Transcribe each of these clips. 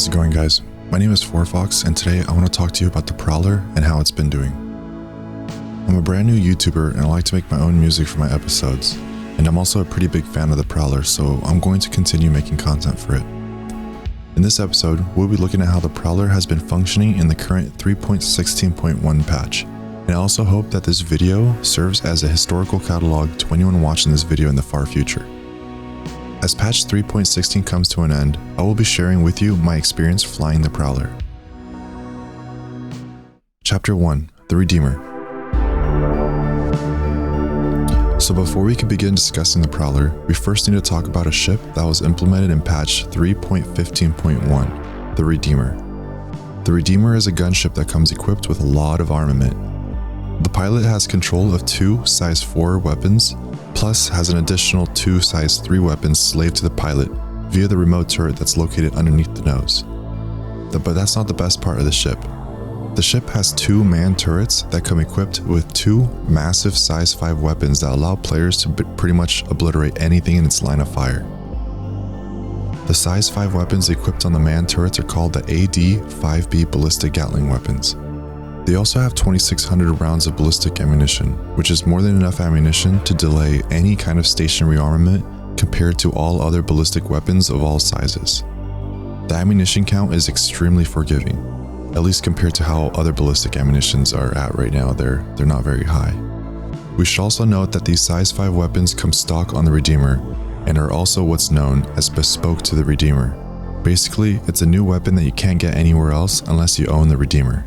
How's it going, guys? My name is FourFox, and today I want to talk to you about the Prowler and how it's been doing. I'm a brand new YouTuber and I like to make my own music for my episodes, and I'm also a pretty big fan of the Prowler, so I'm going to continue making content for it. In this episode, we'll be looking at how the Prowler has been functioning in the current 3.16.1 patch, and I also hope that this video serves as a historical catalog to anyone watching this video in the far future. As patch 3.16 comes to an end, I will be sharing with you my experience flying the Prowler. Chapter 1: The Redeemer. So before we can begin discussing the Prowler, we first need to talk about a ship that was implemented in patch 3.15.1, the Redeemer. The Redeemer is a gunship that comes equipped with a lot of armament. The pilot has control of 2 size 4 weapons, plus has an additional 2 size 3 weapons slaved to the pilot via the remote turret that's located underneath the nose. But that's not the best part of the ship. The ship has 2 manned turrets that come equipped with 2 massive size 5 weapons that allow players to pretty much obliterate anything in its line of fire. The size 5 weapons equipped on the manned turrets are called the AD-5B ballistic Gatling weapons. They also have 2,600 rounds of ballistic ammunition, which is more than enough ammunition to delay any kind of station rearmament compared to all other ballistic weapons of all sizes. The ammunition count is extremely forgiving, at least compared to how other ballistic ammunitions are at right now. They're not very high. We should also note that these size 5 weapons come stock on the Redeemer and are also what's known as bespoke to the Redeemer. Basically, it's a new weapon that you can't get anywhere else unless you own the Redeemer.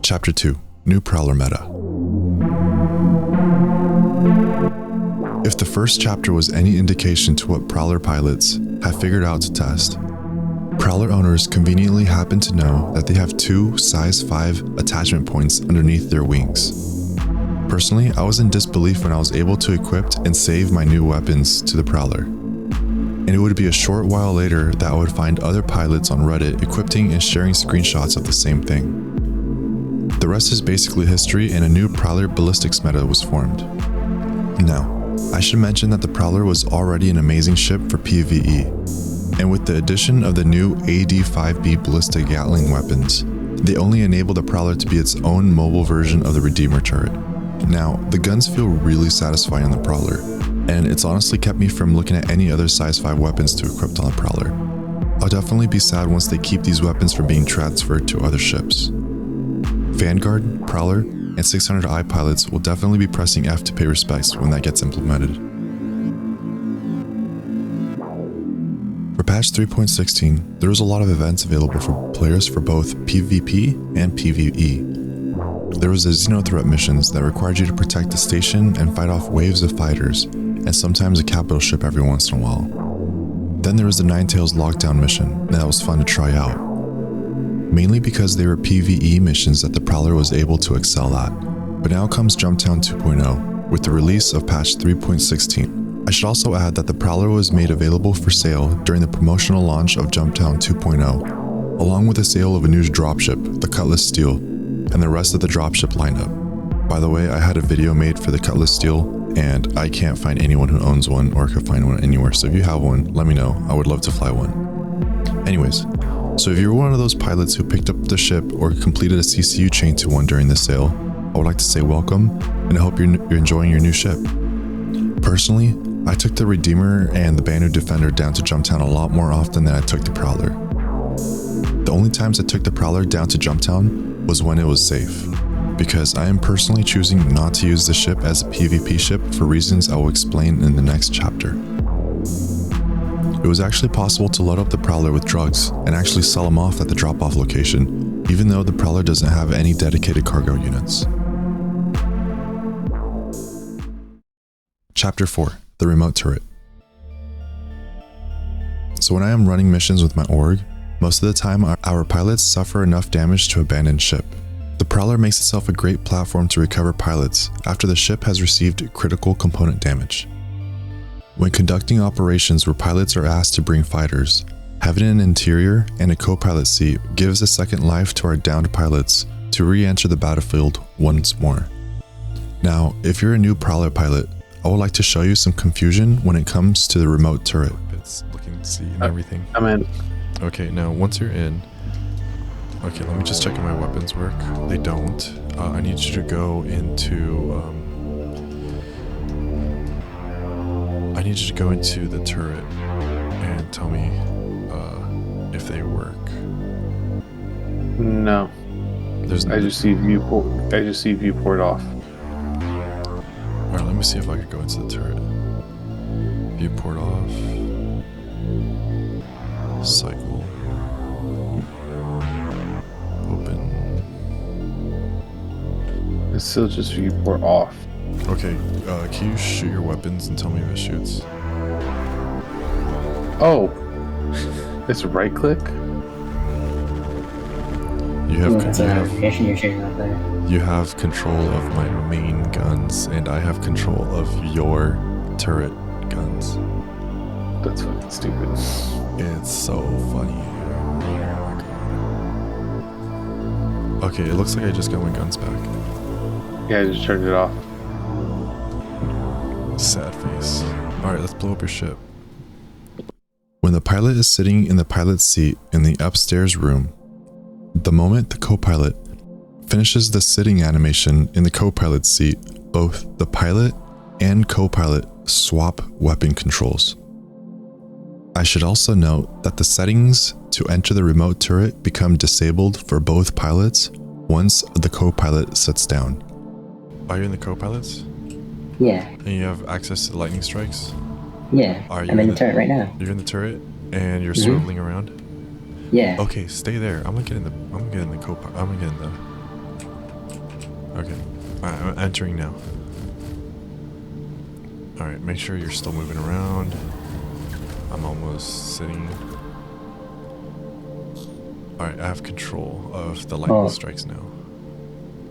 Chapter 2: New Prowler Meta. If the first chapter was any indication to what Prowler pilots have figured out to test, Prowler owners conveniently happen to know that they have 2 size 5 attachment points underneath their wings. Personally, I was in disbelief when I was able to equip and save my new weapons to the Prowler. And it would be a short while later that I would find other pilots on Reddit equipping and sharing screenshots of the same thing. The rest is basically history, and a new Prowler ballistics meta was formed. Now, I should mention that the Prowler was already an amazing ship for PvE, and with the addition of the new AD-5B ballistic Gatling weapons, they only enable the Prowler to be its own mobile version of the Redeemer turret. Now, the guns feel really satisfying on the Prowler, and it's honestly kept me from looking at any other size 5 weapons to equip on the Prowler. I'll definitely be sad once they keep these weapons from being transferred to other ships. Vanguard, Prowler, and 600i pilots will definitely be pressing F to pay respects when that gets implemented. For patch 3.16, there was a lot of events available for players for both PvP and PvE. There was the Xeno threat missions that required you to protect the station and fight off waves of fighters, and sometimes a capital ship every once in a while. Then there was the Ninetales lockdown mission that was fun to try out, mainly because they were PvE missions that the Prowler was able to excel at. But now comes Jumptown 2.0 with the release of patch 3.16. I should also add that the Prowler was made available for sale during the promotional launch of Jumptown 2.0, along with the sale of a new dropship, the Cutlass Steel, and the rest of the dropship lineup. By the way, I had a video made for the Cutlass Steel, and I can't find anyone who owns one or could find one anywhere, so if you have one, let me know. I would love to fly one. Anyways, so if you're one of those pilots who picked up the ship or completed a CCU chain to one during the sale, I would like to say welcome, and I hope you're enjoying your new ship. Personally, I took the Redeemer and the Banu Defender down to Jumptown a lot more often than I took the Prowler. The only times I took the Prowler down to Jumptown was when it was safe, because I am personally choosing not to use the ship as a PvP ship for reasons I will explain in the next chapter. It was actually possible to load up the Prowler with drugs and actually sell them off at the drop-off location, even though the Prowler doesn't have any dedicated cargo units. Chapter 4: The Remote Turret. So when I am running missions with my org, most of the time our pilots suffer enough damage to abandon ship. The Prowler makes itself a great platform to recover pilots after the ship has received critical component damage. When conducting operations where pilots are asked to bring fighters, having an interior and a co-pilot seat gives a second life to our downed pilots to re-enter the battlefield once more. Now, if you're a new Prowler pilot, I would like to show you some confusion when it comes to the remote turret. It's looking to see and everything. I'm in. Okay, now once you're in, okay, let me just check if my weapons work. They don't. I need you to go into, I need you to go into the turret and tell me if they work. No. I just see viewport. I just see viewport off. Alright, let me see if I could go into the turret. Viewport off. Cycle. Open. It's still just viewport off. Okay, can you shoot your weapons and tell me if it shoots? Oh, it's right click. You have control of my main guns, and I have control of your turret guns. That's fucking stupid. It's so funny. Oh my god. Okay, it looks like I just got my guns back. Yeah, I just turned it off. Sad face. Alright, let's blow up your ship. When the pilot is sitting in the pilot's seat in the upstairs room, the moment the co-pilot finishes the sitting animation in the co-pilot's seat, both the pilot and co-pilot swap weapon controls. I should also note that the settings to enter the remote turret become disabled for both pilots once the co-pilot sits down. Are you in the co-pilots? Yeah. And you have access to the lightning strikes? Yeah. I'm in the turret right now. You're in the turret and you're swiveling around? Yeah. Okay, stay there. I'm gonna get in the co-pilot. I'm gonna get in the... Okay. Alright, I'm entering now. Alright, make sure you're still moving around. I'm almost sitting. Alright, I have control of the lightning strikes now.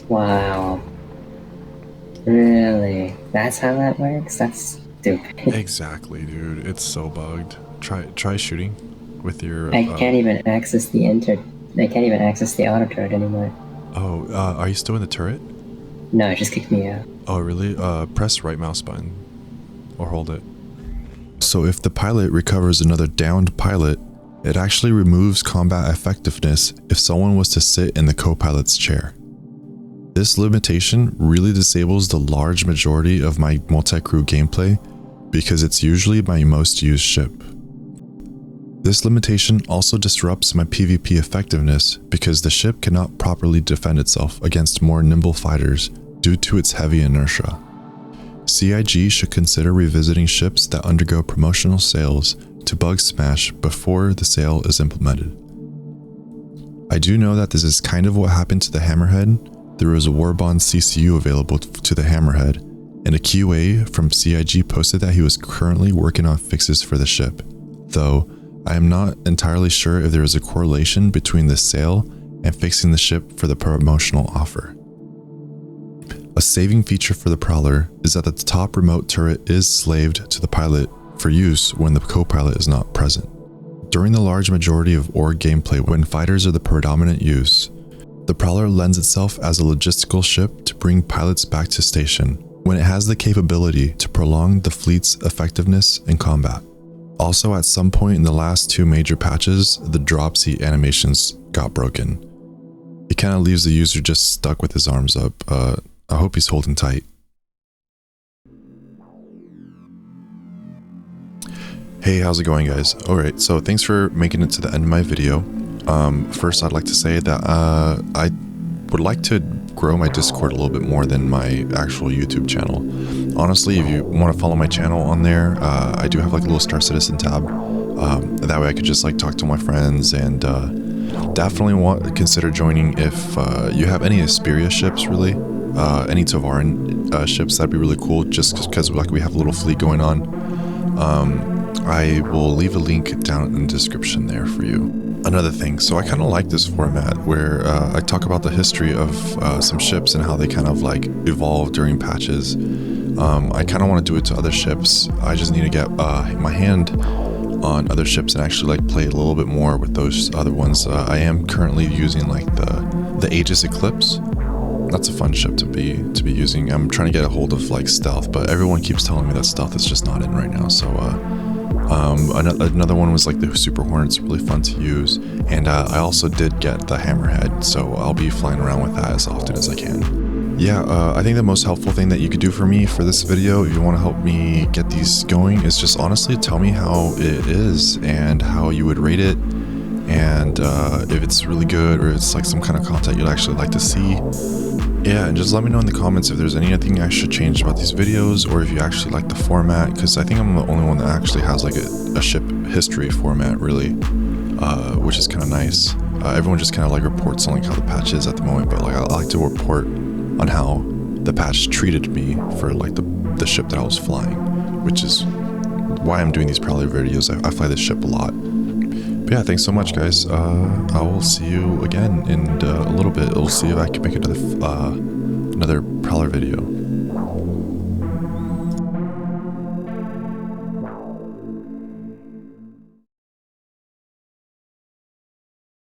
Wow. Really? That's how that works? That's stupid. Exactly, dude. It's so bugged. Try shooting with your... I can't even access the I can't even access the auto turret anymore. Oh, are you still in the turret? No, it just kicked me out. Oh, really? Press right mouse button. Or hold it. So if the pilot recovers another downed pilot, it actually removes combat effectiveness if someone was to sit in the co-pilot's chair. This limitation really disables the large majority of my multi-crew gameplay because it's usually my most used ship. This limitation also disrupts my PvP effectiveness because the ship cannot properly defend itself against more nimble fighters due to its heavy inertia. CIG should consider revisiting ships that undergo promotional sales to bug smash before the sale is implemented. I do know that this is kind of what happened to the Hammerhead. There was a Warbond CCU available to the Hammerhead, and a QA from CIG posted that he was currently working on fixes for the ship, though I am not entirely sure if there is a correlation between the sale and fixing the ship for the promotional offer. A saving feature for the Prowler is that the top remote turret is slaved to the pilot for use when the co-pilot is not present. During the large majority of org gameplay when fighters are the predominant use, the Prowler lends itself as a logistical ship to bring pilots back to station when it has the capability to prolong the fleet's effectiveness in combat. Also, at some point in the last two major patches, the drop seat animations got broken. It kind of leaves the user just stuck with his arms up. I hope he's holding tight. Hey, how's it going, guys? Alright, so thanks for making it to the end of my video. First, I'd like to say that I would like to grow my Discord a little bit more than my actual YouTube channel. Honestly, if you want to follow my channel on there, I do have like a little Star Citizen tab. That way I could just like talk to my friends, and definitely consider joining if you have any Esperia ships, really. Any Tovaran ships, that'd be really cool, just because like we have a little fleet going on. I will leave a link down in the description there for you. Another thing, so I kind of like this format where I talk about the history of some ships and how they kind of like evolve during patches. I kind of want to do it to other ships. I just need to get my hand on other ships and actually like play a little bit more with those other ones. I am currently using like the Aegis Eclipse. that's a fun ship to be using. I'm trying to get a hold of like stealth, but everyone keeps telling me that stealth is just not in right now. So another one was like the Super Hornet's really fun to use, and I also did get the Hammerhead, so I'll be flying around with that as often as I can. Yeah, I think the most helpful thing that you could do for me for this video, if you want to help me get these going, is just honestly tell me how it is and how you would rate it, and if it's really good or it's like some kind of content you'd actually like to see. Yeah, and just let me know in the comments if there's anything I should change about these videos, or if you actually like the format, because I think I'm the only one that actually has like a ship history format, really, which is kind of nice. Everyone just kind of like reports on like how the patch is at the moment, but like I like to report on how the patch treated me for like the ship that I was flying, which is why I'm doing these Prowler videos. I fly this ship a lot. But yeah, thanks so much, guys. I will see you again in a little bit. We'll see if I can make another Prowler video.